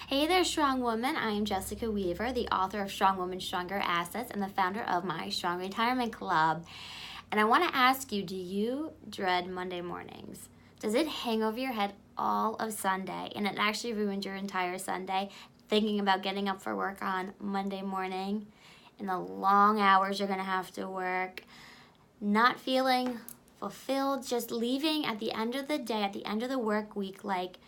Hey there, Strong Woman. I am Jessica Weaver, the author of Strong Woman, Stronger Assets and the founder of my Strong Retirement Club. And I want to ask you, do you dread Monday mornings? Does it hang over your head all of Sunday and it actually ruins your entire Sunday thinking about getting up for work on Monday morning and the long hours you're going to have to work, not feeling fulfilled, just leaving at the end of the day, at the end of the work week, like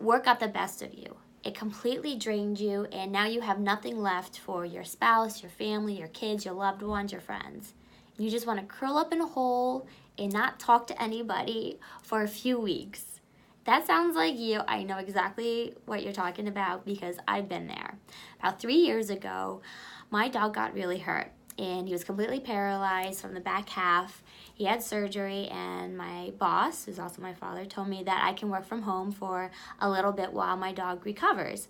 work got the best of you. It completely drained you, and now you have nothing left for your spouse, your family, your kids, your loved ones, your friends. You just want to curl up in a hole and not talk to anybody for a few weeks. That sounds like you. I know exactly what you're talking about because I've been there. About 3 years ago, my dog got really hurt, and he was completely paralyzed from the back half. He had surgery, and my boss, who's also my father, told me that I can work from home for a little bit while my dog recovers.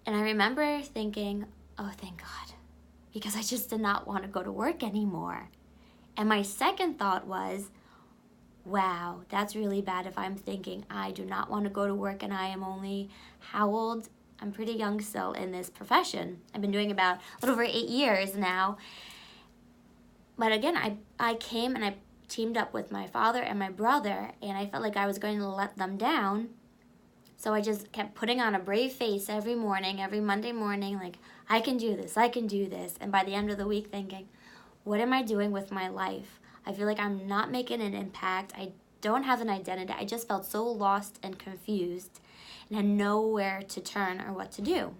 And I remember thinking, oh, thank God, because I just did not want to go to work anymore. And my second thought was, wow, that's really bad if I'm thinking I do not want to go to work and I am only, how old? I'm pretty young still in this profession. I've been doing about a little over 8 years now. But again, I came and I teamed up with my father and my brother, and I felt like I was going to let them down. So I just kept putting on a brave face every morning, every Monday morning, like, I can do this, I can do this. And by the end of the week thinking, what am I doing with my life? I feel like I'm not making an impact. I don't have an identity. I just felt so lost and confused and had nowhere to turn or what to do.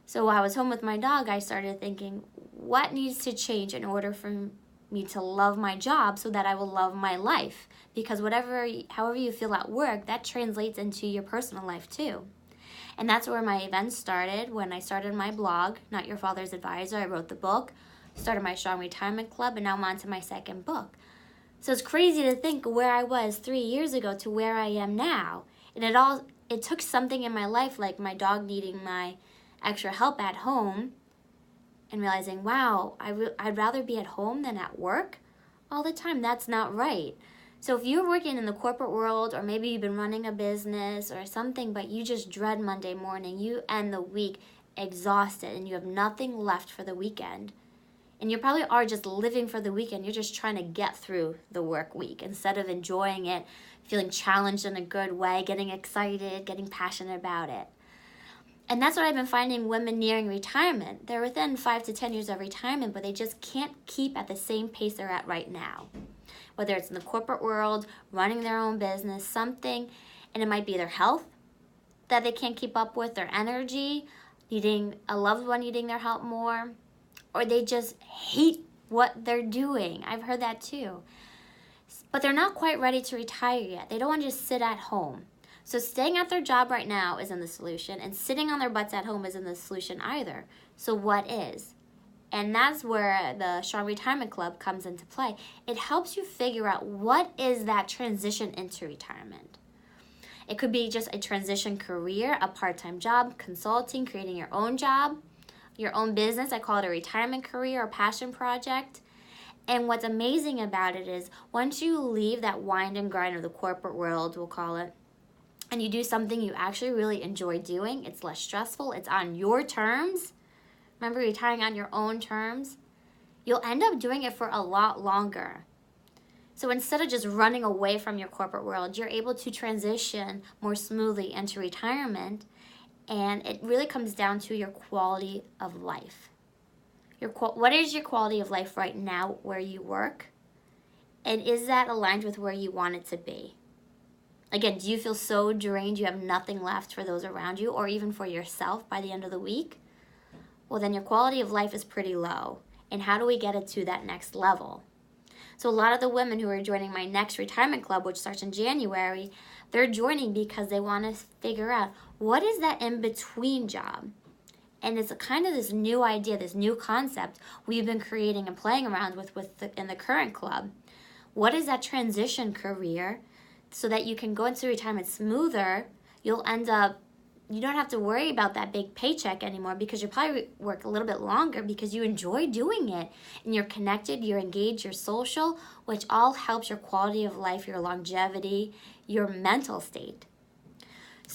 So while I was home with my dog, I started thinking, what needs to change in order for me to love my job so that I will love my life? Because however you feel at work, that translates into your personal life too. And that's where my events started. When I started my blog, Not Your Father's Advisor, I wrote the book, started my Strong Retirement Club, and now I'm on to my second book. So it's crazy to think where I was 3 years ago to where I am now. And it took something in my life, like my dog needing my extra help at home, and realizing, wow, I'd rather be at home than at work all the time. That's not right. So if you're working in the corporate world, or maybe you've been running a business or something, but you just dread Monday morning, you end the week exhausted and you have nothing left for the weekend. And you probably are just living for the weekend. You're just trying to get through the work week instead of enjoying it, feeling challenged in a good way, getting excited, getting passionate about it. And that's what I've been finding women nearing retirement. They're within 5 to 10 years of retirement, but they just can't keep at the same pace they're at right now. Whether it's in the corporate world, running their own business, something, and it might be their health that they can't keep up with, their energy, needing a loved one needing their help more, or they just hate what they're doing. I've heard that too. But they're not quite ready to retire yet. They don't want to just sit at home. So staying at their job right now isn't the solution, and sitting on their butts at home isn't the solution either. So what is? And that's where the Strong Retirement Club comes into play. It helps you figure out what is that transition into retirement. It could be just a transition career, a part-time job, consulting, creating your own job, your own business. I call it a retirement career or passion project. And what's amazing about it is once you leave that wind and grind of the corporate world, we'll call it, and you do something you actually really enjoy doing, it's less stressful, it's on your terms. Remember, retiring on your own terms, you'll end up doing it for a lot longer. So instead of just running away from your corporate world, you're able to transition more smoothly into retirement, and it really comes down to your quality of life. What is your quality of life right now where you work? And is that aligned with where you want it to be? Again, do you feel so drained you have nothing left for those around you or even for yourself by the end of the week? Well, then your quality of life is pretty low. And how do we get it to that next level? So a lot of the women who are joining my next retirement club, which starts in January, they're joining because they want to figure out what is that in-between job? And it's kind of this new idea, this new concept we've been creating and playing around with in the current club. What is that transition career so that you can go into retirement smoother? You don't have to worry about that big paycheck anymore because you'll probably work a little bit longer because you enjoy doing it and you're connected, you're engaged, you're social, which all helps your quality of life, your longevity, your mental state.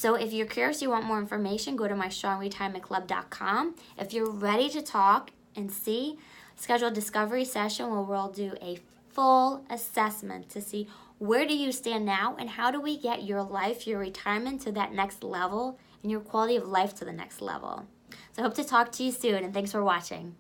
So if you're curious, you want more information, go to mystrongretirementclub.com. If you're ready to talk and see, schedule a discovery session where we'll do a full assessment to see where do you stand now and how do we get your life, your retirement to that next level and your quality of life to the next level. So I hope to talk to you soon, and thanks for watching.